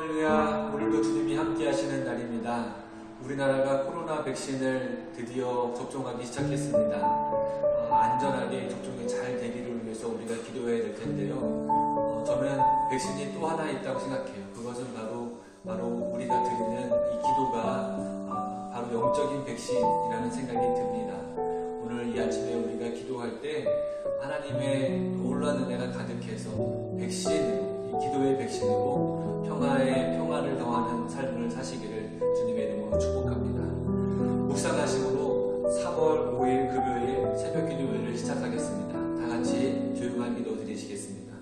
할렐루야, 오늘도 주님이 함께 하시는 날입니다. 우리나라가 코로나 백신을 드디어 접종하기 시작했습니다. 안전하게 접종이 잘 되기를 위해서 우리가 기도해야 될 텐데요. 저는 백신이 또 하나 있다고 생각해요. 그것은 바로 우리가 드리는 이 기도가 바로 영적인 백신이라는 생각이 듭니다. 오늘 이 아침에 우리가 기도할 때 하나님의 놀라운 은혜가 가득해서 기도의 백신으로 평화를 더하는 삶을 사시기를 주님의 이름으로 축복합니다. 묵상하심으로 3월 5일 금요일 새벽 기도회를 시작하겠습니다. 다 같이 조용한 기도 드리시겠습니다.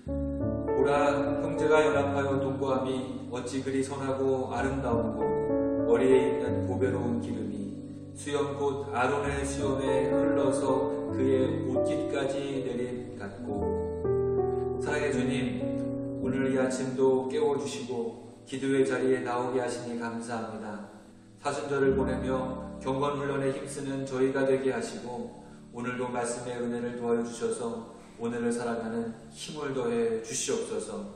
보라, 형제가 연합하여 동거함이 어찌 그리 선하고 아름다운고, 머리에 있는 보배로운 기름이 수염 곧 아론의 수염에 흘러서 그의 옷깃까지 내림 같고. 사랑의 주님, 오늘 이 아침도 깨워주시고 기도의 자리에 나오게 하시니 감사합니다. 사순절을 보내며 경건훈련에 힘쓰는 저희가 되게 하시고, 오늘도 말씀의 은혜를 도와여 주셔서 오늘을 살아가는 힘을 더해 주시옵소서.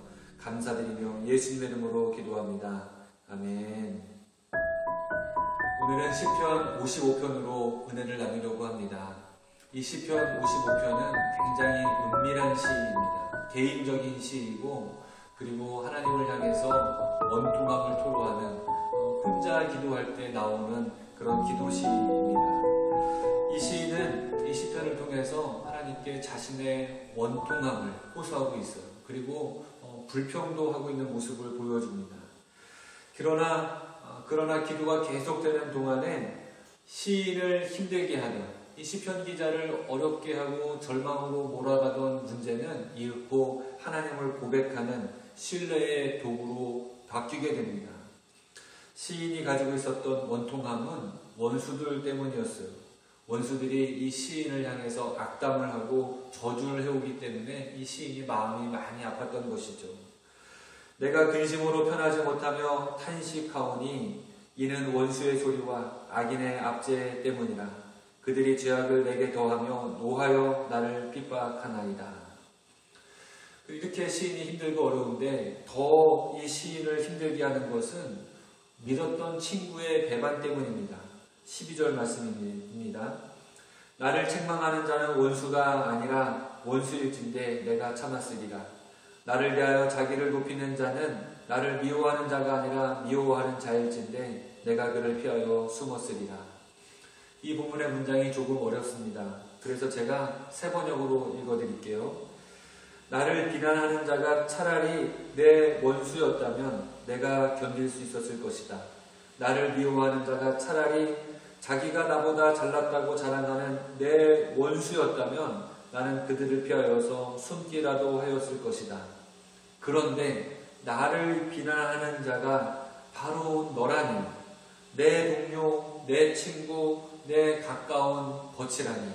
감사드리며 예수님의 이름으로 기도합니다. 아멘. 오늘은 시편 55편으로 은혜를 나누려고 합니다. 이 시편 55편은 굉장히 은밀한 시입니다. 개인적인 시이고, 그리고 하나님을 향해서 원통함을 토로하는, 혼자 기도할 때 나오는 그런 기도 시입니다. 이 시인은 이 시편을 통해서 하나님께 자신의 원통함을 호소하고 있어요. 그리고 불평도 하고 있는 모습을 보여줍니다. 그러나 기도가 계속되는 동안에 시인을 힘들게 하는, 이 시편 기자를 어렵게 하고 절망으로 몰아가던 문제는 이윽고 하나님을 고백하는 신뢰의 도구로 바뀌게 됩니다. 시인이 가지고 있었던 원통함은 원수들 때문이었어요. 원수들이 이 시인을 향해서 악담을 하고 저주를 해오기 때문에 이 시인이 마음이 많이 아팠던 것이죠. 내가 근심으로 편하지 못하며 탄식하오니 이는 원수의 소리와 악인의 압제 때문이라. 그들이 죄악을 내게 더하며 노하여 나를 핍박하나이다. 이렇게 시인이 힘들고 어려운데 더 이 시인을 힘들게 하는 것은 믿었던 친구의 배반 때문입니다. 12절 말씀입니다. 나를 책망하는 자는 원수가 아니라 원수일진데 내가 참았으리라. 나를 대하여 자기를 높이는 자는 나를 미워하는 자가 아니라 미워하는 자일진데 내가 그를 피하여 숨었으리라. 이 본문의 문장이 조금 어렵습니다. 그래서 제가 세 번역으로 읽어드릴게요. 나를 비난하는 자가 차라리 내 원수였다면 내가 견딜 수 있었을 것이다. 나를 미워하는 자가 차라리 자기가 나보다 잘났다고 자랑하는 내 원수였다면 나는 그들을 피하여서 숨기라도 하였을 것이다. 그런데 나를 비난하는 자가 바로 너라니, 내 동료, 내 친구, 내 가까운 거치라니.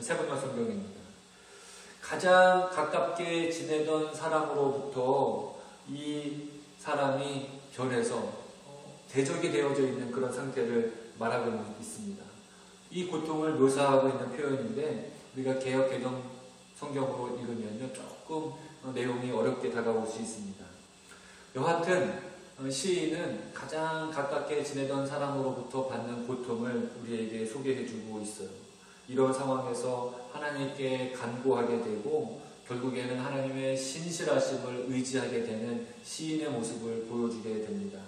세 번역 성경입니다. 가장 가깝게 지내던 사람으로부터 이 사람이 변해서 대적이 되어져 있는 그런 상태를 말하고 있습니다. 이 고통을 묘사하고 있는 표현인데 우리가 개역 개정 성경으로 읽으면요 조금 내용이 어렵게 다가올 수 있습니다. 여하튼 시인은 가장 가깝게 지내던 사람으로부터 받는 고통을 우리에게 소개해주고 있어요. 이런 상황에서 하나님께 간구하게 되고 결국에는 하나님의 신실하심을 의지하게 되는 시인의 모습을 보여주게 됩니다.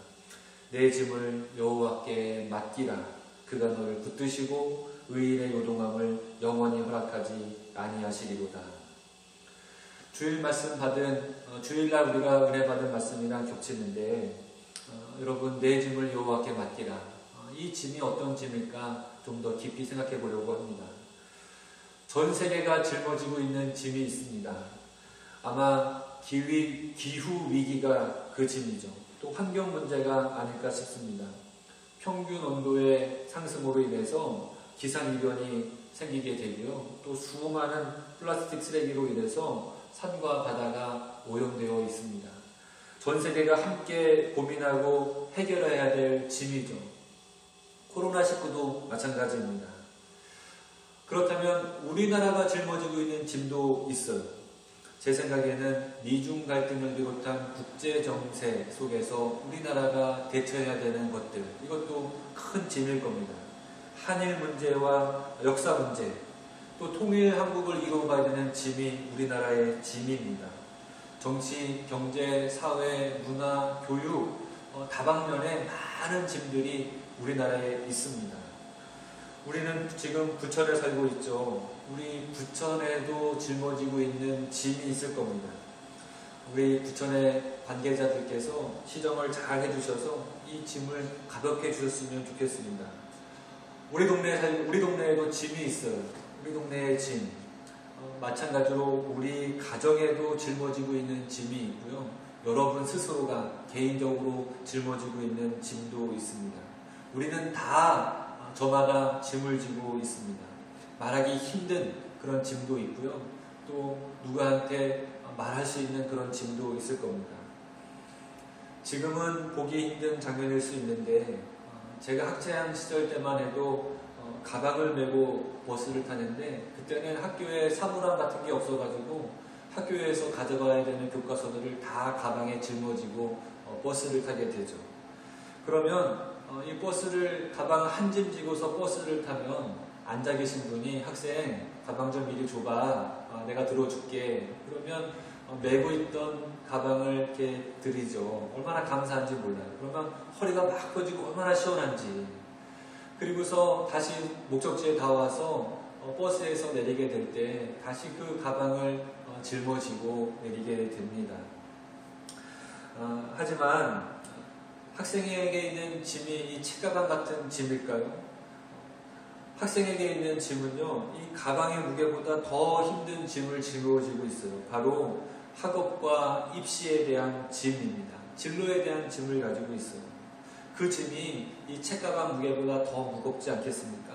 내 짐을 여호와께 맡기라. 그가 너를 붙드시고 의인의 요동함을 영원히 허락하지 아니하시리로다. 주일 말씀 주일날 우리가 은혜 받은 말씀이랑 겹치는데 여러분, 내 짐을 여호와께 맡기라. 이 짐이 어떤 짐일까 좀 더 깊이 생각해 보려고 합니다. 전 세계가 짊어지고 있는 짐이 있습니다. 아마 기후 위기가 그 짐이죠. 또 환경 문제가 아닐까 싶습니다. 평균 온도의 상승으로 인해서 기상이변이 생기게 되고요. 또 수많은 플라스틱 쓰레기로 인해서 산과 바다가 오염되어 있습니다. 전 세계가 함께 고민하고 해결해야 될 짐이죠. 코로나19도 마찬가지입니다. 그렇다면 우리나라가 짊어지고 있는 짐도 있어요. 제 생각에는 미중 갈등을 비롯한 국제 정세 속에서 우리나라가 대처해야 되는 것들, 이것도 큰 짐일 겁니다. 한일 문제와 역사 문제, 또 통일 한국을 이루어가야 되는 짐이 우리나라의 짐입니다. 정치, 경제, 사회, 문화, 교육, 다방면에 많은 짐들이 우리나라에 있습니다. 우리는 지금 부천에 살고 있죠. 우리 부천에도 짊어지고 있는 짐이 있을 겁니다. 우리 부천의 관계자들께서 시정을 잘 해주셔서 이 짐을 가볍게 해주셨으면 좋겠습니다. 우리 동네에도 짐이 있어요. 우리 동네의 짐. 마찬가지로 우리 가정에도 짊어지고 있는 짐이 있고요. 여러분 스스로가 개인적으로 짊어지고 있는 짐도 있습니다. 우리는 다 저마다 짐을 지고 있습니다. 말하기 힘든 그런 짐도 있고요. 또 누구한테 말할 수 있는 그런 짐도 있을 겁니다. 지금은 보기 힘든 장면일 수 있는데 제가 학창 시절 때만 해도 가방을 메고 버스를 타는데 그때는 학교에 사물함 같은 게 없어가지고 학교에서 가져가야 되는 교과서들을 다 가방에 짊어지고 버스를 타게 되죠. 그러면 이 버스를 가방 한 짐 지고서 버스를 타면 앉아 계신 분이 학생 가방 좀 이리 줘봐, 내가 들어줄게. 그러면 메고 있던 가방을 이렇게 드리죠. 얼마나 감사한지 몰라요. 그러면 허리가 막 펴지고 얼마나 시원한지. 그리고서 다시 목적지에 다 와서 버스에서 내리게 될 때 다시 그 가방을 짊어지고 내리게 됩니다. 하지만 학생에게 있는 짐이 이 책가방 같은 짐일까요? 학생에게 있는 짐은요, 이 가방의 무게보다 더 힘든 짐을 짊어지고 있어요. 바로 학업과 입시에 대한 짐입니다. 진로에 대한 짐을 가지고 있어요. 그 짐이 이 책가방 무게보다 더 무겁지 않겠습니까?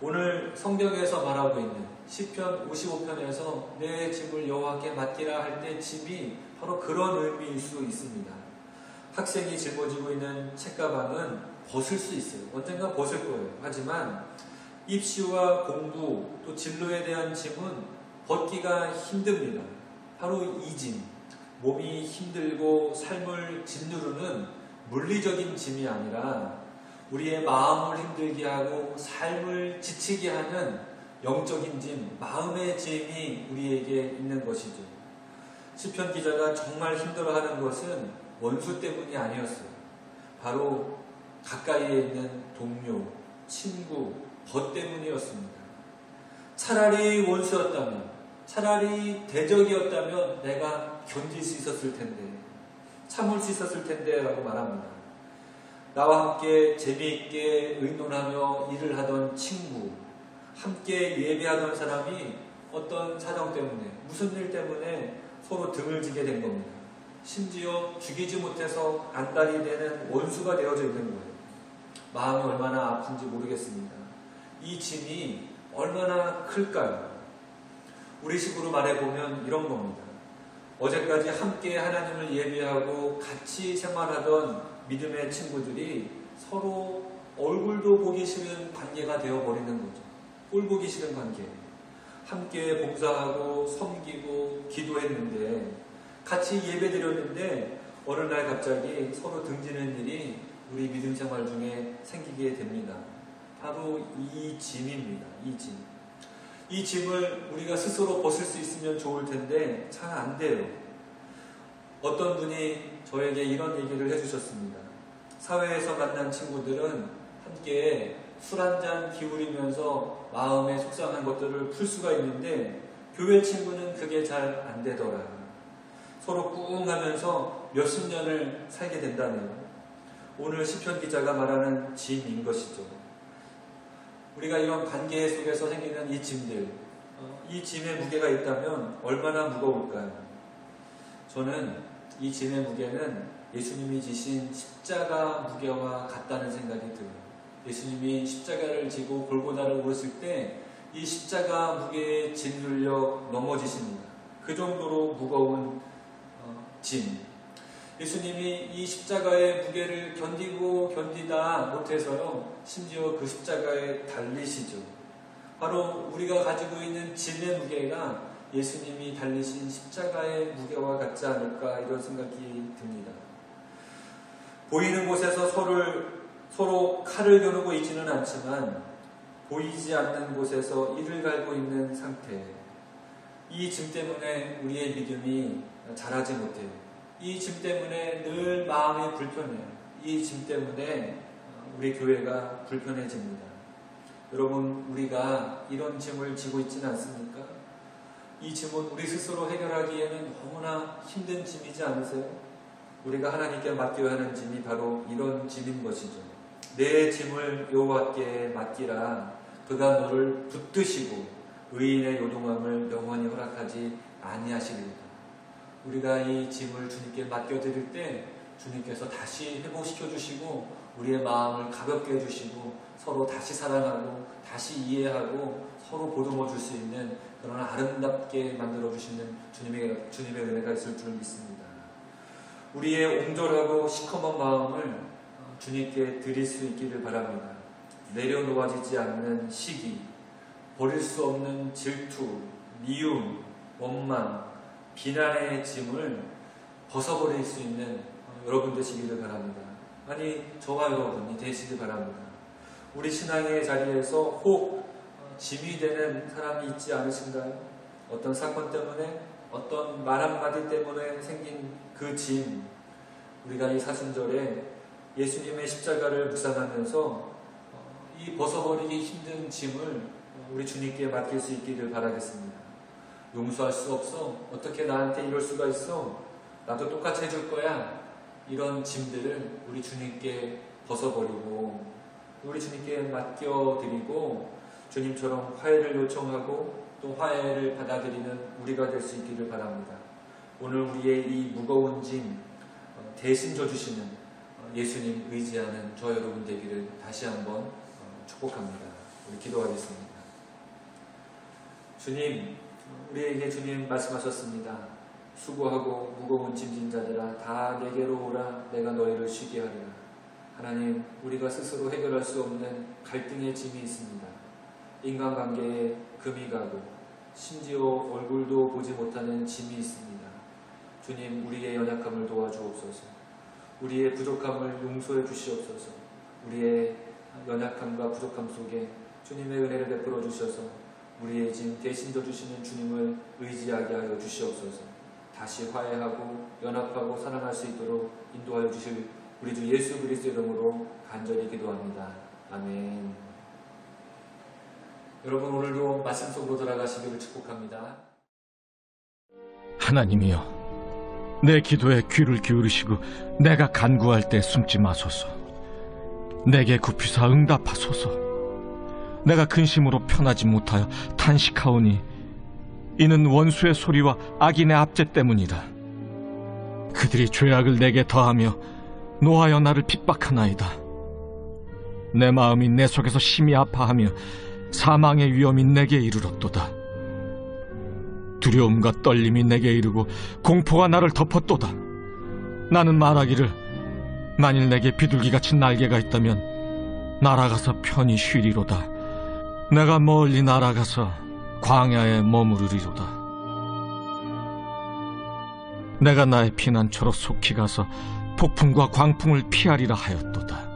오늘 성경에서 말하고 있는 시편 55편에서 내 짐을 여호와께 맡기라 할 때 짐이 바로 그런 의미일 수 있습니다. 학생이 짊어지고 있는 책가방은 벗을 수 있어요. 언젠가 벗을 거예요. 하지만 입시와 공부 또 진로에 대한 짐은 벗기가 힘듭니다. 바로 이 짐, 몸이 힘들고 삶을 짓누르는 물리적인 짐이 아니라 우리의 마음을 힘들게 하고 삶을 지치게 하는 영적인 짐, 마음의 짐이 우리에게 있는 것이죠. 시편 기자가 정말 힘들어하는 것은 원수 때문이 아니었어요. 바로 가까이에 있는 동료, 친구, 벗 때문이었습니다. 차라리 원수였다면, 차라리 대적이었다면 내가 견딜 수 있었을 텐데, 참을 수 있었을 텐데 라고 말합니다. 나와 함께 재미있게 의논하며 일을 하던 친구, 함께 예배하던 사람이 어떤 사정 때문에, 무슨 일 때문에 서로 등을 지게 된 겁니다. 심지어 죽이지 못해서 안달이 되는 원수가 되어져 있는 거예요. 마음이 얼마나 아픈지 모르겠습니다. 이 짐이 얼마나 클까요? 우리식으로 말해보면 이런 겁니다. 어제까지 함께 하나님을 예배하고 같이 생활하던 믿음의 친구들이 서로 얼굴도 보기 싫은 관계가 되어버리는 거죠. 꼴 보기 싫은 관계. 함께 봉사하고 섬기고 기도했는데 같이 예배드렸는데 어느 날 갑자기 서로 등지는 일이 우리 믿음 생활 중에 생기게 됩니다. 바로 이 짐입니다. 이 짐. 이 짐을 우리가 스스로 벗을 수 있으면 좋을 텐데 잘 안 돼요. 어떤 분이 저에게 이런 얘기를 해주셨습니다. 사회에서 만난 친구들은 함께 술 한잔 기울이면서 마음에 속상한 것들을 풀 수가 있는데 교회 친구는 그게 잘 안 되더라. 서로 꿍 하면서 몇십 년을 살게 된다네요. 오늘 시편 기자가 말하는 짐인 것이죠. 우리가 이런 관계 속에서 생기는 이 짐들, 이 짐의 무게가 있다면 얼마나 무거울까요? 저는 이 짐의 무게는 예수님이 지신 십자가 무게와 같다는 생각이 들어요. 예수님이 십자가를 지고 골고다를 오르실 때 이 십자가 무게에 짓눌려 넘어지십니다. 그 정도로 무거운 짐. 예수님이 이 십자가의 무게를 견디다 못해서요, 심지어 그 십자가에 달리시죠. 바로 우리가 가지고 있는 짐의 무게가 예수님이 달리신 십자가의 무게와 같지 않을까 이런 생각이 듭니다. 보이는 곳에서 서로 칼을 겨누고 있지는 않지만 보이지 않는 곳에서 이를 갈고 있는 상태. 이 짐 때문에 우리의 믿음이 자라지 못해요. 이 짐 때문에 늘 마음이 불편해요. 이 짐 때문에 우리 교회가 불편해집니다. 여러분, 우리가 이런 짐을 지고 있지는 않습니까? 이 짐은 우리 스스로 해결하기에는 너무나 힘든 짐이지 않으세요? 우리가 하나님께 맡겨야 하는 짐이 바로 이런 짐인 것이죠. 내 짐을 여호와께 맡기라. 그가 너를 붙드시고 의인의 요동함을 영원히 허락하지 아니하시리로다. 우리가 이 짐을 주님께 맡겨드릴 때 주님께서 다시 회복시켜 주시고 우리의 마음을 가볍게 해주시고 서로 다시 사랑하고 다시 이해하고 서로 보듬어 줄 수 있는 그런 아름답게 만들어 주시는 주님의 은혜가 있을 줄 믿습니다. 우리의 옹졸하고 시커먼 마음을 주님께 드릴 수 있기를 바랍니다. 내려놓아지지 않는 시기, 버릴 수 없는 질투, 미움, 원망, 비난의 짐을 벗어버릴 수 있는 여러분 되시기를 바랍니다. 아니, 저와 여러분이 되시길 바랍니다. 우리 신앙의 자리에서 혹 짐이 되는 사람이 있지 않으신가요? 어떤 사건 때문에, 어떤 말 한마디 때문에 생긴 그 짐, 우리가 이 사순절에 예수님의 십자가를 묵상하면서 이 벗어버리기 힘든 짐을 우리 주님께 맡길 수 있기를 바라겠습니다. 용서할 수 없어? 어떻게 나한테 이럴 수가 있어? 나도 똑같이 해줄 거야. 이런 짐들을 우리 주님께 벗어버리고 우리 주님께 맡겨드리고 주님처럼 화해를 요청하고 또 화해를 받아들이는 우리가 될 수 있기를 바랍니다. 오늘 우리의 이 무거운 짐 대신 져주시는 예수님 의지하는 저 여러분 되기를 다시 한번 축복합니다. 우리 기도하겠습니다. 주님, 우리에게 주님 말씀하셨습니다. 수고하고 무거운 짐진 자들아 다 내게로 오라. 내가 너희를 쉬게 하리라. 하나님, 우리가 스스로 해결할 수 없는 갈등의 짐이 있습니다. 인간관계에 금이 가고 심지어 얼굴도 보지 못하는 짐이 있습니다. 주님, 우리의 연약함을 도와주옵소서. 우리의 부족함을 용서해 주시옵소서. 우리의 연약함과 부족함 속에 주님의 은혜를 베풀어 주셔서 우리의 짐 대신 져주시는 주님을 의지하게 하여 주시옵소서. 다시 화해하고 연합하고 사랑할 수 있도록 인도하여 주실 우리 주 예수 그리스도 이름으로 간절히 기도합니다. 아멘. 여러분, 오늘도 말씀 속으로 들어가시기를 축복합니다. 하나님이여, 내 기도에 귀를 기울이시고 내가 간구할 때 숨지 마소서. 내게 굽히사 응답하소서. 내가 근심으로 편하지 못하여 탄식하오니 이는 원수의 소리와 악인의 압제 때문이다. 그들이 죄악을 내게 더하며 노하여 나를 핍박하나이다. 내 마음이 내 속에서 심히 아파하며 사망의 위험이 내게 이르렀도다. 두려움과 떨림이 내게 이르고 공포가 나를 덮었도다. 나는 말하기를 만일 내게 비둘기같이 날개가 있다면 날아가서 편히 쉬리로다. 내가 멀리 날아가서 광야에 머무르리로다. 내가 나의 피난처로 속히 가서 폭풍과 광풍을 피하리라 하였도다.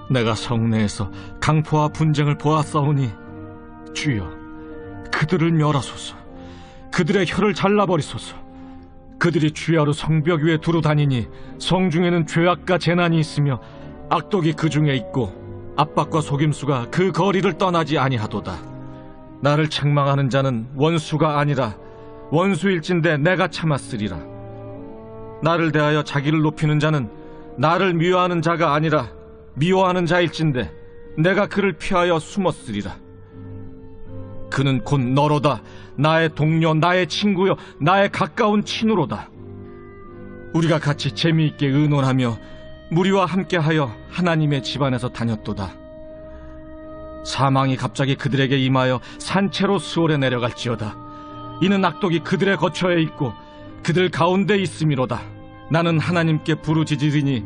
내가 성내에서 강포와 분쟁을 보았사오니 주여, 그들을 멸하소서. 그들의 혀를 잘라버리소서. 그들이 주야로 성벽 위에 두루 다니니 성중에는 죄악과 재난이 있으며 악독이 그 중에 있고 압박과 속임수가 그 거리를 떠나지 아니하도다. 나를 책망하는 자는 원수가 아니라 원수일진데 내가 참았으리라. 나를 대하여 자기를 높이는 자는 나를 미워하는 자가 아니라 미워하는 자일진데 내가 그를 피하여 숨었으리라. 그는 곧 너로다. 나의 동료, 나의 친구여, 나의 가까운 친우로다. 우리가 같이 재미있게 의논하며 무리와 함께하여 하나님의 집안에서 다녔도다. 사망이 갑자기 그들에게 임하여 산채로 수월에 내려갈지어다. 이는 악독이 그들의 거처에 있고 그들 가운데 있음이로다. 나는 하나님께 부르짖으리니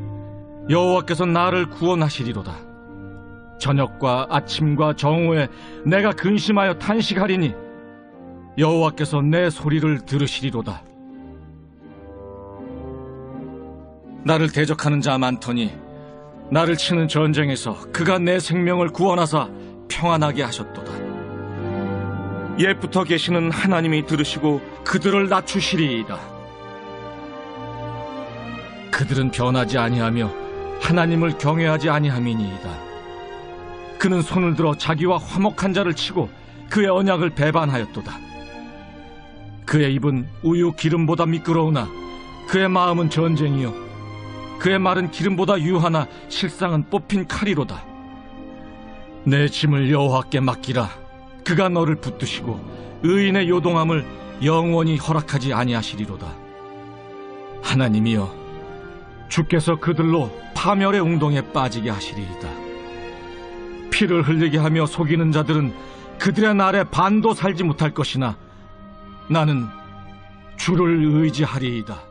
여호와께서 나를 구원하시리로다. 저녁과 아침과 정오에 내가 근심하여 탄식하리니 여호와께서 내 소리를 들으시리로다. 나를 대적하는 자 많더니 나를 치는 전쟁에서 그가 내 생명을 구원하사 평안하게 하셨도다. 옛부터 계시는 하나님이 들으시고 그들을 낮추시리이다. 그들은 변하지 아니하며 하나님을 경외하지 아니함이니이다. 그는 손을 들어 자기와 화목한 자를 치고 그의 언약을 배반하였도다. 그의 입은 우유 기름보다 미끄러우나 그의 마음은 전쟁이요 그의 말은 기름보다 유하나 실상은 뽑힌 칼이로다. 내 짐을 여호와께 맡기라. 그가 너를 붙드시고 의인의 요동함을 영원히 허락하지 아니하시리로다. 하나님이여, 주께서 그들로 파멸의 웅덩이에 빠지게 하시리이다. 피를 흘리게 하며 속이는 자들은 그들의 날에 반도 살지 못할 것이나 나는 주를 의지하리이다.